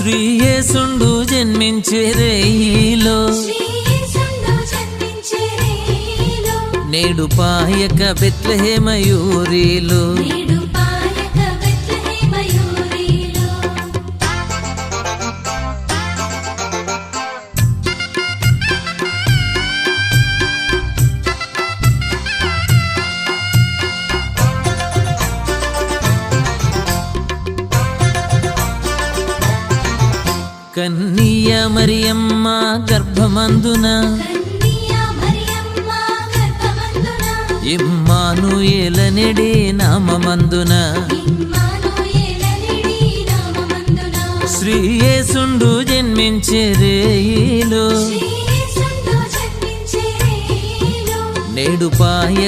శ్రీయేసుండు జన్మించే రేయిలో నేడు పాయక బెత్లెహేమ యూరిలో కన్నియ మరియమ్మ గర్భమందున ఇమ్మానుయేలనెడి నామమందున శ్రీయేసుండు జన్మించే రేయిలో నేడు పాయ